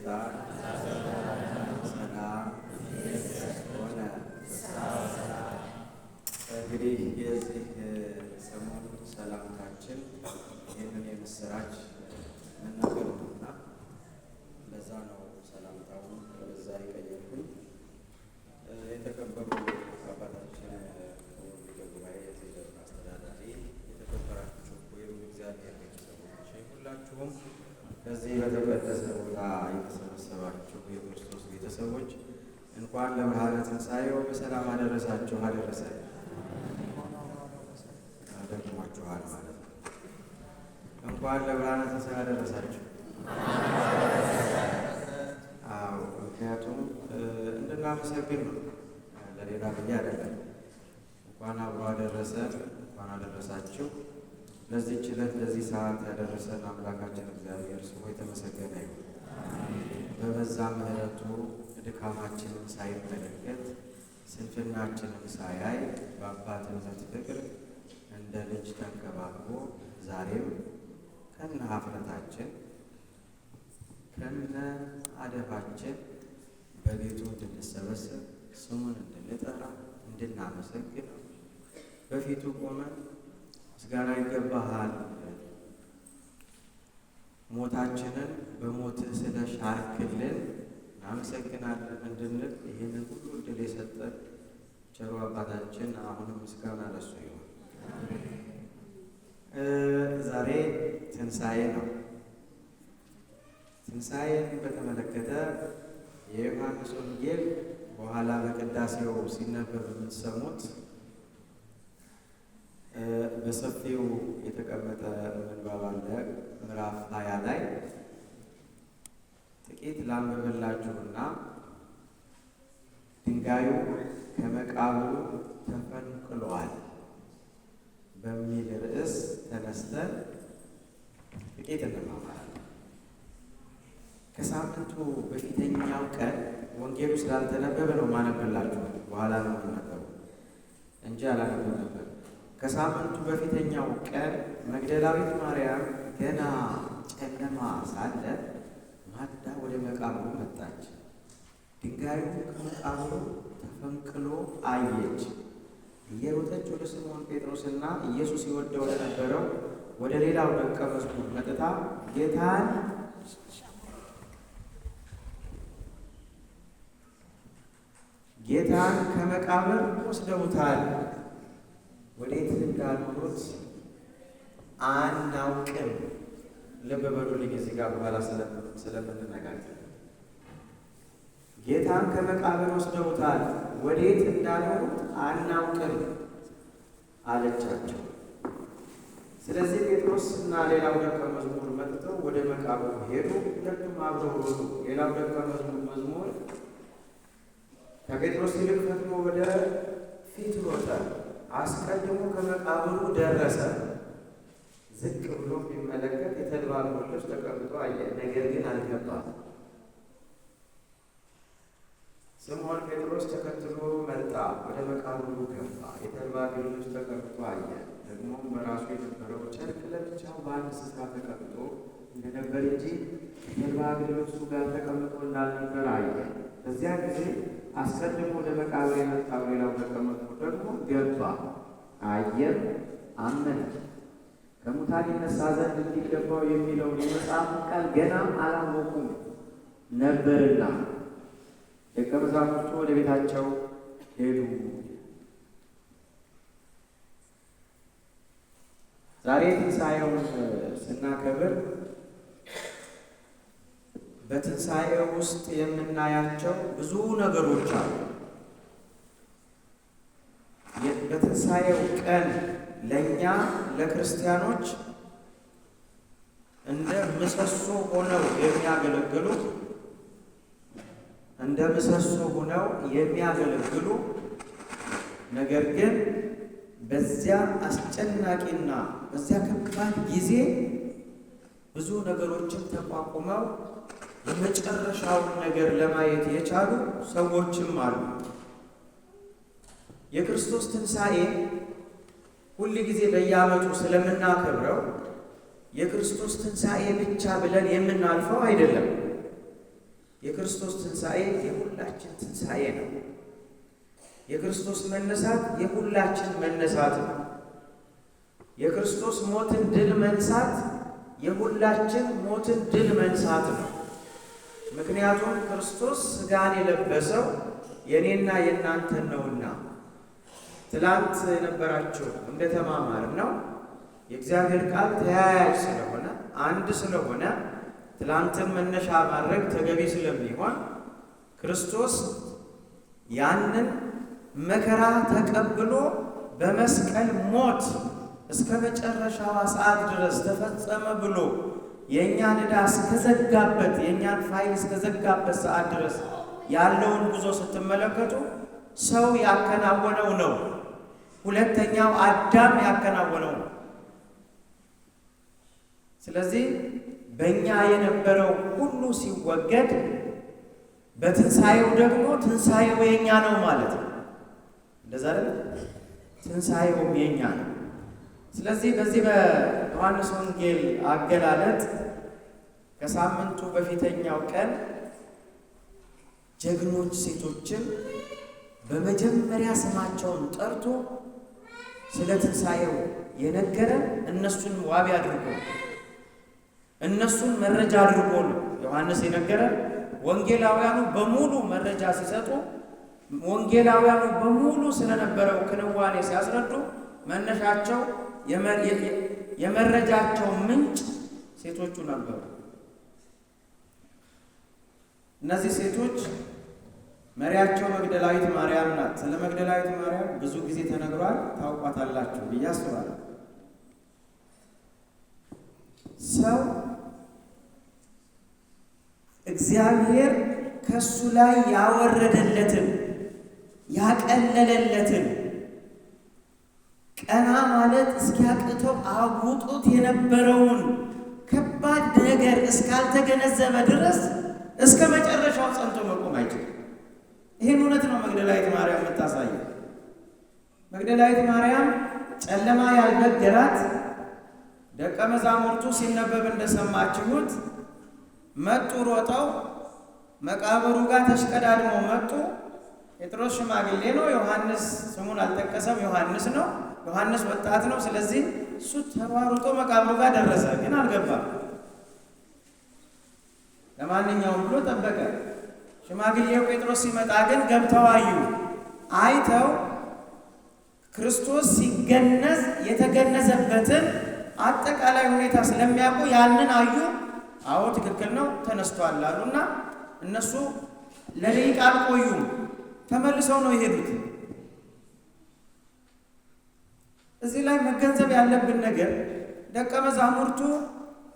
ሰይጣን ሰላም ሆነ። እንግዲህ የዚህ ሰሞን ሰላምታችን ይህንን የምስራች መናገር ነውና ለዛ ነው ሰላምታውን በዛ ይቀየርኩኝ። የተከበሩ አባታችን ሊቀ ጉባኤ የዘር አስተዳዳሪ፣ የተከበራችሁ የሁሉ እግዚአብሔር ቤተሰቦች ሁላችሁም በዚህ በተቀደሰ ቦታ የተሰበሰባችሁ የክርስቶስ ቤተሰቦች እንኳን ለብርሃነ ትንሣኤው በሰላም አደረሳችሁ አደረሰን። ደግሟችኋል ማለት ነው። እንኳን ለብርሃነ ትንሣኤ አደረሳችሁ። አዎ፣ ምክንያቱም እንድናመሰግን ነው፣ ለሌላ ብዬ አይደለም። እንኳን አብሮ አደረሰ፣ እንኳን አደረሳችሁ። ለዚህች ዕለት ለዚህ ሰዓት ያደረሰን አምላካችን እግዚአብሔር ስሙ የተመሰገነ ይሁን። በበዛ ምሕረቱ ድካማችንን ሳይመለከት ስንፍናችንን ሳያይ በአባትነት ፍቅር እንደ ልጅ ተንከባክቦ ዛሬም ከነ ኀፍረታችን ከነ አደፋችን በቤቱ እንድንሰበሰብ ስሙን እንድንጠራ እንድናመሰግነው በፊቱ ቆመን ምስጋና ይገባሃል፣ ሞታችንን በሞትህ ስለሻርክልን እናመሰግናለን እንድንል ይህንን ሁሉ ዕድል የሰጠን ቸሩ አባታችን አሁንም ምስጋና ለሱ ይሁን። ዛሬ ትንሣኤ ነው። ትንሣኤን በተመለከተ የዮሐንስ ወንጌል በኋላ በቅዳሴው ሲነበብ የምትሰሙት በሰፊው የተቀመጠ ምንባብ አለ። ምዕራፍ 20 ላይ ጥቂት ላንብብላችሁና ድንጋዩ ከመቃብሩ ተፈንቅሏል በሚል ርዕስ ተነስተን ጥቂት እንማማራለን። ከሳምንቱ በፊተኛው ቀን ወንጌሉ ስላልተነበበ ነው ማነብላችሁ። በኋላ ነው የምነበሩ እንጂ አላነበብ ነበር። ከሳምንቱ በፊተኛው ቀን መግደላዊት ማርያም ገና ጨለማ ሳለ ማልዳ ወደ መቃብሩ መጣች። ድንጋዩ ከመቃብሩ ተፈንቅሎ አየች። እየሮጠች ወደ ስምዖን ጴጥሮስና ኢየሱስ ይወደው ለነበረው ወደ ሌላው ደቀ መዝሙር መጥታ ጌታን ከመቃብር ወስደውታል፣ ወዴት እንዳኖሩት አናውቅም። ልብ በሉልኝ፣ እዚህ ጋር በኋላ ስለምንነጋገር ጌታን ከመቃብር ወስደውታል፣ ወዴት እንዳኖሩት አናውቅም አለቻቸው። ስለዚህ ጴጥሮስ እና ሌላው ደቀ መዝሙር መጥተው ወደ መቃብሩ ሄዱ። ሁለቱም አብረው ሮጡ። ሌላው ደቀ መዝሙር ከጴጥሮስ ይልቅ ፈጥኖ ወደ ፊት ሮጠ። አስቀድሞ ከመቃብሩ ደረሰ። ዝቅ ብሎ ቢመለከት የተልባ እግሮች ተቀምጦ አየ፣ ነገር ግን አልገባም። ስምዖን ጴጥሮስ ተከትሎ መጣ፣ ወደ መቃብሩ ገባ። የተልባ እግሮች ተቀምጦ አየ። ደግሞም በራሱ የነበረው ጨርቅ ለብቻው በአንድ ስፍራ ተቀምጦ እንደነበር እንጂ የተልባ እግሮቹ ጋር ተቀምጦ እንዳልነበር አየ። በዚያ ጊዜ አስቀድሞ ወደ መቃብር የመጣው ሌላው ደቀ መዝሙር ደግሞ ገባ፣ አየም፣ አመነ። ከሙታን ይነሳ ዘንድ እንዲገባው የሚለውን የመጽሐፉን ቃል ገና አላወቁም ነበርና ደቀ መዛሙርቱ ወደ ቤታቸው ሄዱ። ዛሬ ትንሣኤውን ስናከብር በትንሣኤው ውስጥ የምናያቸው ብዙ ነገሮች አሉ። በትንሣኤው ቀን ለእኛ ለክርስቲያኖች እንደ ምሰሶ ሆነው የሚያገለግሉ ነገር ግን በዚያ አስጨናቂና በዚያ ከባድ ጊዜ ብዙ ነገሮችን ተቋቁመው የመጨረሻውን ነገር ለማየት የቻሉ ሰዎችም አሉ። የክርስቶስ ትንሣኤ ሁል ጊዜ በየዓመቱ ስለምናከብረው የክርስቶስ ትንሣኤ ብቻ ብለን የምናልፈው አይደለም። የክርስቶስ ትንሣኤ የሁላችን ትንሣኤ ነው። የክርስቶስ መነሳት የሁላችን መነሳት ነው። የክርስቶስ ሞትን ድል መንሳት የሁላችን ሞትን ድል መንሳት ነው። ምክንያቱም ክርስቶስ ሥጋን የለበሰው የኔና የእናንተን ነውና። ትላንት የነበራችሁ እንደተማማር ነው የእግዚአብሔር ቃል ተያያዥ ስለሆነ አንድ ስለሆነ ትላንትን መነሻ ማድረግ ተገቢ ስለሚሆን ክርስቶስ ያንን መከራ ተቀብሎ በመስቀል ሞት እስከ መጨረሻዋ ሰዓት ድረስ ተፈጸመ ብሎ የእኛን ዕዳ እስከዘጋበት የእኛን ፋይል እስከዘጋበት ሰዓት ድረስ ያለውን ጉዞ ስትመለከቱ ሰው ያከናወነው ነው። ሁለተኛው አዳም ያከናወነው ነው። ስለዚህ በእኛ የነበረው ሁሉ ሲወገድ በትንሣኤው ደግሞ ትንሣኤው የኛ ነው ማለት ነው። እንደዛ አይደል? ትንሣኤውም የኛ ነው። ስለዚህ በዚህ በዮሐንስ ወንጌል አገላለጥ ከሳምንቱ በፊተኛው ቀን ጀግኖች ሴቶችን በመጀመሪያ ስማቸውን ጠርቶ ስለ ትንሣኤው የነገረን እነሱን ዋቢ አድርጎ እነሱን መረጃ አድርጎ ነው ዮሐንስ የነገረን። ወንጌላውያኑ በሙሉ መረጃ ሲሰጡ ወንጌላውያኑ በሙሉ ስለነበረው ክንዋኔ ሲያስረዱ መነሻቸው የመረጃቸው ምንጭ ሴቶቹ ነበሩ። እነዚህ ሴቶች መሪያቸው መግደላዊት ማርያም ናት። ስለ መግደላዊት ማርያም ብዙ ጊዜ ተነግሯል፣ ታውቋታላችሁ ብዬ አስባለሁ። ሰው እግዚአብሔር ከሱ ላይ ያወረደለትን ያቀለለለትን ቀና ማለት እስኪያቅተው አጉጦት የነበረውን ከባድ ነገር እስካልተገነዘበ ድረስ እስከ መጨረሻው ጸንቶ መቆም አይችልም። ይህን እውነት ነው መግደላዊት ማርያም የምታሳየው። መግደላዊት ማርያም ጨለማ ያልበገራት ደቀ መዛሙርቱ ሲነበብ እንደሰማችሁት መጡ፣ ሮጠው መቃብሩ ጋር ተሽቀዳድመው መጡ። ጴጥሮስ ሽማግሌ ነው፣ ዮሐንስ ስሙን አልጠቀሰም፣ ዮሐንስ ነው። ዮሐንስ ወጣት ነው። ስለዚህ እሱ ተሯሩጦ መቃብሩ ጋር ደረሰ፣ ግን አልገባም። ለማንኛውም ብሎ ጠበቀ። ሽማግሌው ጴጥሮስ ሲመጣ ግን ገብተው አዩ። አይተው ክርስቶስ ሲገነዝ የተገነዘበትን አጠቃላይ ሁኔታ ስለሚያውቁ ያንን አዩ። አዎ ትክክል ነው ተነስቷል አሉና እነሱ ለደቂቃ አልቆዩም፣ ተመልሰው ነው የሄዱት። እዚህ ላይ መገንዘብ ያለብን ነገር ደቀ መዛሙርቱ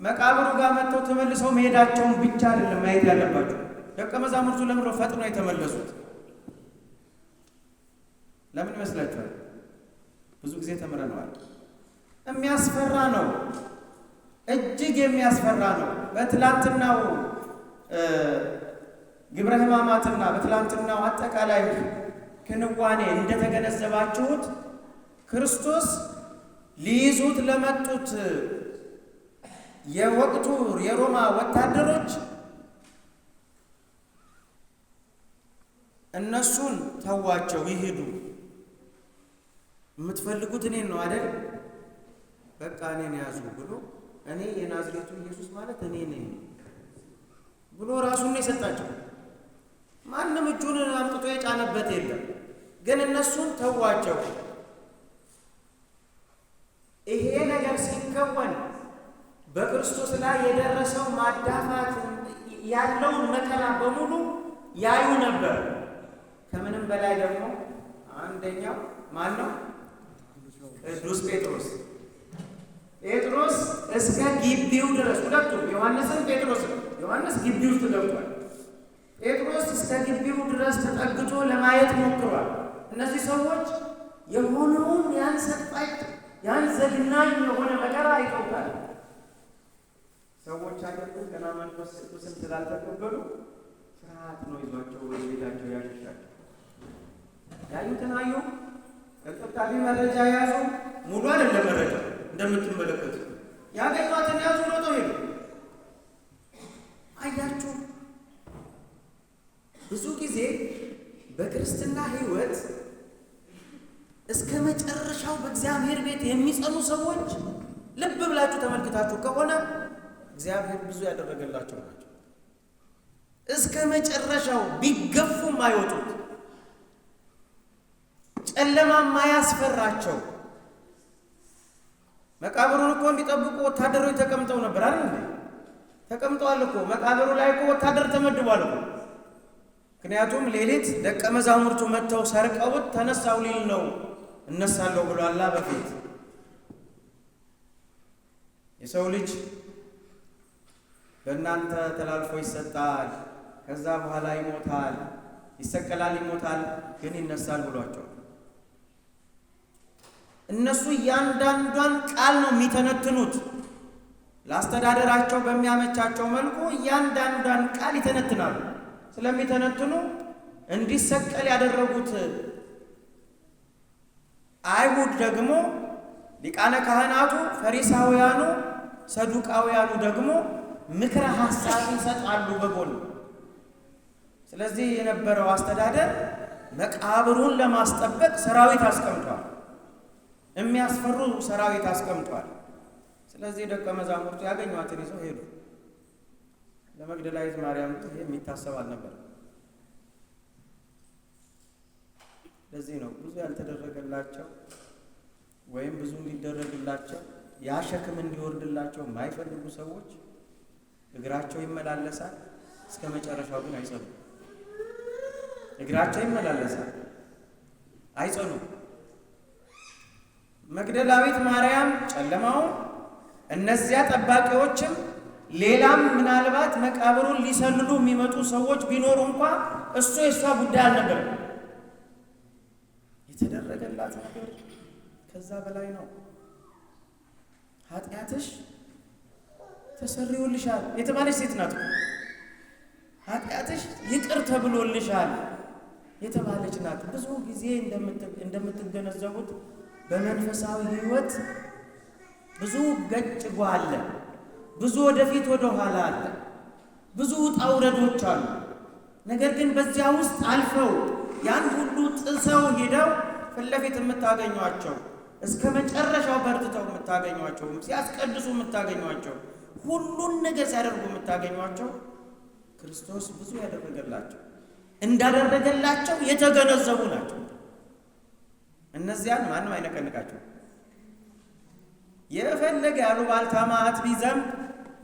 መቃብሩ ጋር መጥተው ተመልሰው መሄዳቸውን ብቻ አይደለም ማየት ያለባቸው። ደቀ መዛሙርቱ ለምን ፈጥነው የተመለሱት? ለምን ይመስላችኋል? ብዙ ጊዜ ተምረነዋል። የሚያስፈራ ነው፣ እጅግ የሚያስፈራ ነው። በትላንትናው ግብረ ሕማማትና በትላንትናው አጠቃላይ ክንዋኔ እንደተገነዘባችሁት ክርስቶስ ሊይዙት ለመጡት የወቅቱ የሮማ ወታደሮች እነሱን ተዋቸው ይሄዱ፣ የምትፈልጉት እኔን ነው አይደል? በቃ እኔን ያዙ ብሎ እኔ የናዝሬቱ ኢየሱስ ማለት እኔ ነኝ ብሎ ራሱን የሰጣቸው። ማንም እጁን አምጥቶ የጫነበት የለም። ግን እነሱን ተዋቸው። ይሄ ነገር ሲከወን በክርስቶስ ላይ የደረሰው ማዳፋት ያለውን መከራ በሙሉ ያዩ ነበር። ከምንም በላይ ደግሞ አንደኛው ማን ነው? ቅዱስ ጴጥሮስ። ጴጥሮስ እስከ ግቢው ድረስ ሁለቱም ዮሐንስን ጴጥሮስ ነው። ዮሐንስ ግቢ ውስጥ ገብቷል። ጴጥሮስ እስከ ግቢው ድረስ ተጠግቶ ለማየት ሞክሯል። እነዚህ ሰዎች የሆነውን ያን ሰጣጭ ያን ዘግናኝ የሆነ መከራ አይተውታል። ሰዎች አይደሉም ገና መንፈስ ቅዱስን ስላልተቀበሉ ፍርሃት ነው ይዟቸው ወደ ቤታቸው ያሸሻቸው። ያዩትን አዩ፣ ጠብጣቢ መረጃ ያዙ። ሙሉ አይደለም መረጃ እንደምትመለከቱ ያገኟትን ያዙ፣ ሮጠው ሄዱ። አያችሁ ብዙ ጊዜ በክርስትና ሕይወት እስከ መጨረሻው በእግዚአብሔር ቤት የሚጸኑ ሰዎች ልብ ብላችሁ ተመልክታችሁ ከሆነ እግዚአብሔር ብዙ ያደረገላቸው ናቸው። እስከ መጨረሻው ቢገፉም አይወጡት፣ ጨለማም አያስፈራቸው። መቃብሩን እኮ እንዲጠብቁ ወታደሮች ተቀምጠው ነበር አይደል? ተቀምጠዋል እኮ መቃብሩ ላይ እኮ ወታደር ተመድቧል እኮ። ምክንያቱም ሌሊት ደቀ መዛሙርቱ መጥተው ሰርቀውት ተነሳው ሊል ነው እነሳለሁ ብሏላ በፊት። የሰው ልጅ በእናንተ ተላልፎ ይሰጣል፣ ከዛ በኋላ ይሞታል፣ ይሰቀላል፣ ይሞታል፣ ግን ይነሳል ብሏቸው። እነሱ እያንዳንዷን ቃል ነው የሚተነትኑት። ለአስተዳደራቸው በሚያመቻቸው መልኩ እያንዳንዷን ቃል ይተነትናሉ። ስለሚተነትኑ እንዲሰቀል ያደረጉት አይሁድ ደግሞ ሊቃነ ካህናቱ፣ ፈሪሳውያኑ፣ ሰዱቃውያኑ ደግሞ ምክረ ሐሳብ ይሰጣሉ በጎን። ስለዚህ የነበረው አስተዳደር መቃብሩን ለማስጠበቅ ሰራዊት አስቀምጧል። የሚያስፈሩ ሰራዊት አስቀምጧል። ስለዚህ ደቀ መዛሙርቱ ያገኟትን ይዘው ሄዱ። ለመግደላዊት ማርያም የሚታሰብ አልነበር። ለዚህ ነው ብዙ ያልተደረገላቸው ወይም ብዙ እንዲደረግላቸው ያ ሸክም እንዲወርድላቸው የማይፈልጉ ሰዎች እግራቸው ይመላለሳል፣ እስከ መጨረሻው ግን አይጸኑም። እግራቸው ይመላለሳል፣ አይጸኑም። መግደላዊት ማርያም ጨለማውን፣ እነዚያ ጠባቂዎችም ሌላም ምናልባት መቃብሩን ሊሰልሉ የሚመጡ ሰዎች ቢኖሩ እንኳ እሱ የእሷ ጉዳይ አልነበረም። የተደረገላት ነገር ከዛ በላይ ነው። ኃጢአትሽ ተሰርዮልሻል የተባለች ሴት ናት። ኃጢአትሽ ይቅር ተብሎልሻል የተባለች ናት። ብዙ ጊዜ እንደምትገነዘቡት በመንፈሳዊ ሕይወት ብዙ ገጭጓ አለ፣ ብዙ ወደፊት ወደ ኋላ አለ፣ ብዙ ውጣ ውረዶች አሉ። ነገር ግን በዚያ ውስጥ አልፈው ያን ሁሉ ጥሰው ሄደው ፊት ለፊት የምታገኟቸው፣ እስከ መጨረሻው በርትተው የምታገኟቸው፣ ሲያስቀድሱ የምታገኟቸው፣ ሁሉን ነገር ሲያደርጉ የምታገኟቸው ክርስቶስ ብዙ ያደረገላቸው እንዳደረገላቸው የተገነዘቡ ናቸው። እነዚያን ማንም አይነቀንቃቸው። የፈለገ ያሉባልታ መዓት ቢዘንብ፣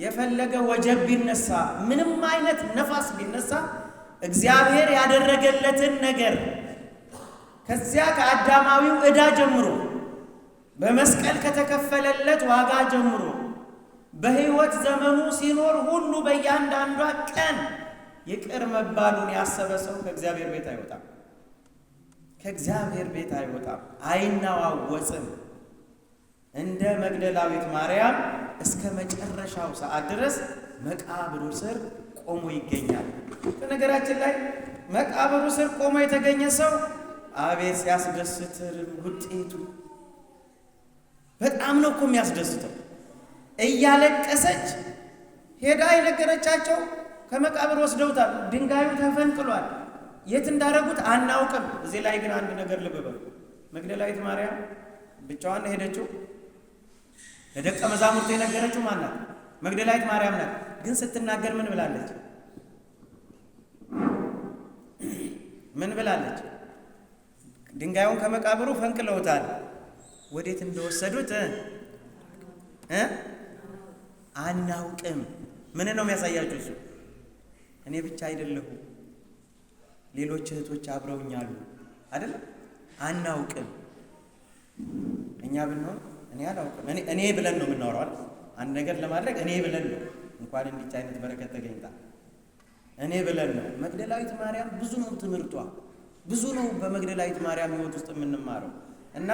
የፈለገ ወጀብ ቢነሳ፣ ምንም አይነት ነፋስ ቢነሳ እግዚአብሔር ያደረገለትን ነገር ከዚያ ከአዳማዊው ዕዳ ጀምሮ በመስቀል ከተከፈለለት ዋጋ ጀምሮ በሕይወት ዘመኑ ሲኖር ሁሉ በእያንዳንዷ ቀን ይቅር መባሉን ያሰበ ሰው ከእግዚአብሔር ቤት አይወጣም። ከእግዚአብሔር ቤት አይወጣም፣ አይናዋወጽም። እንደ መግደላዊት ማርያም እስከ መጨረሻው ሰዓት ድረስ መቃብሩ ስር ቆሞ ይገኛል። በነገራችን ላይ መቃብሩ ስር ቆሞ የተገኘ ሰው አቤት ሲያስደስት ውጤቱ! በጣም ነው እኮ የሚያስደስተው። እያለቀሰች ሄዳ የነገረቻቸው ከመቃብር ወስደውታል። ድንጋዩ ተፈንቅሏል። የት እንዳደረጉት አናውቅም። እዚህ ላይ ግን አንድ ነገር ልብ በሉ። መግደላዊት ማርያም ብቻዋን ሄደችው። ለደቀ መዛሙርቱ የነገረችው ማናት? መግደላዊት ማርያም ናት። ግን ስትናገር ምን ብላለች? ምን ብላለች? ድንጋዩን ከመቃብሩ ፈንቅለውታል። ወዴት እንደወሰዱት አናውቅም። ምን ነው የሚያሳያችሁ? እሱ እኔ ብቻ አይደለሁም፣ ሌሎች እህቶች አብረውኛሉ አይደል? አናውቅም። እኛ ብንሆን እኔ አላውቅም፣ እኔ ብለን ነው የምናወራው አይደል? አንድ ነገር ለማድረግ እኔ ብለን ነው። እንኳን እንዲች አይነት በረከት ተገኝታ እኔ ብለን ነው። መግደላዊት ማርያም ብዙ ነው ትምህርቷ፣ ብዙ ነው በመግደላዊት ማርያም ሕይወት ውስጥ የምንማረው። እና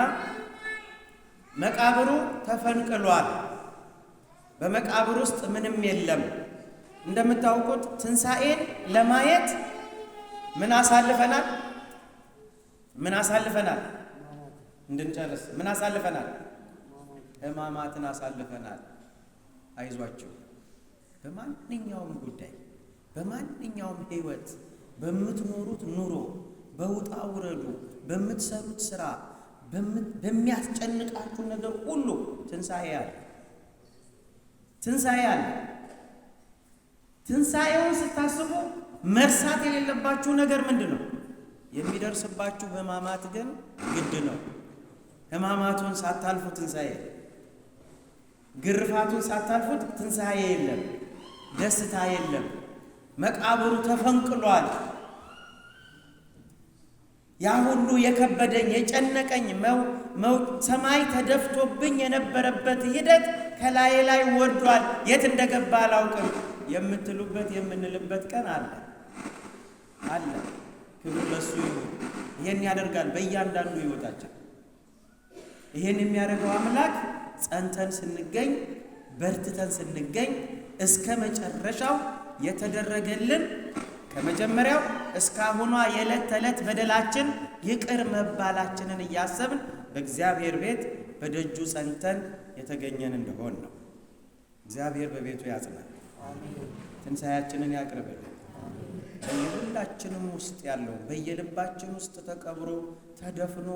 መቃብሩ ተፈንቅሏል። በመቃብር ውስጥ ምንም የለም። እንደምታውቁት ትንሣኤን ለማየት ምን አሳልፈናል? እንድንጨርስ ምን አሳልፈናል? ሕማማትን አሳልፈናል። አይዟችሁ፣ በማንኛውም ጉዳይ፣ በማንኛውም ሕይወት በምትኖሩት ኑሮ፣ በውጣ ውረዱ፣ በምትሰሩት ስራ፣ በሚያስጨንቃችሁ ነገር ሁሉ ትንሣኤ አለ። ትንሣኤ አለ። ትንሣኤውን ስታስቡ መርሳት የሌለባችሁ ነገር ምንድን ነው? የሚደርስባችሁ ሕማማት ግን ግድ ነው። ሕማማቱን ሳታልፉ ትንሣኤ፣ ግርፋቱን ሳታልፉት ትንሣኤ የለም፣ ደስታ የለም። መቃብሩ ተፈንቅሏል። ያ ሁሉ የከበደኝ የጨነቀኝ ሰማይ ተደፍቶብኝ የነበረበት ሂደት ከላይ ላይ ወርዷል። የት እንደገባ አላውቅም የምትሉበት የምንልበት ቀን አለ አለ። ክብር ለሱ ይሁን። ይሄን ያደርጋል በእያንዳንዱ ሕይወታችን። ይሄን የሚያደርገው አምላክ ጸንተን ስንገኝ፣ በርትተን ስንገኝ፣ እስከ መጨረሻው የተደረገልን ከመጀመሪያው እስካሁኗ የዕለት ተዕለት በደላችን ይቅር መባላችንን እያሰብን በእግዚአብሔር ቤት በደጁ ጸንተን የተገኘን እንደሆን ነው። እግዚአብሔር በቤቱ ያጽናል። ትንሣኤያችንን ያቅርብልን። በየሁላችንም ውስጥ ያለው በየልባችን ውስጥ ተቀብሮ ተደፍኖ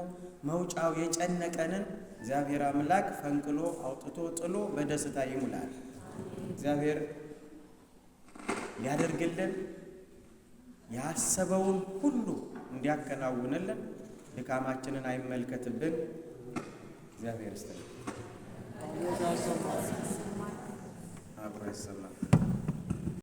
መውጫው የጨነቀንን እግዚአብሔር አምላክ ፈንቅሎ አውጥቶ ጥሎ በደስታ ይሙላል። እግዚአብሔር ሊያደርግልን ያሰበውን ሁሉ እንዲያከናውንልን ድካማችንን አይመልከትብን። እግዚአብሔር ይስጥልን። አብሮ ይሰማል።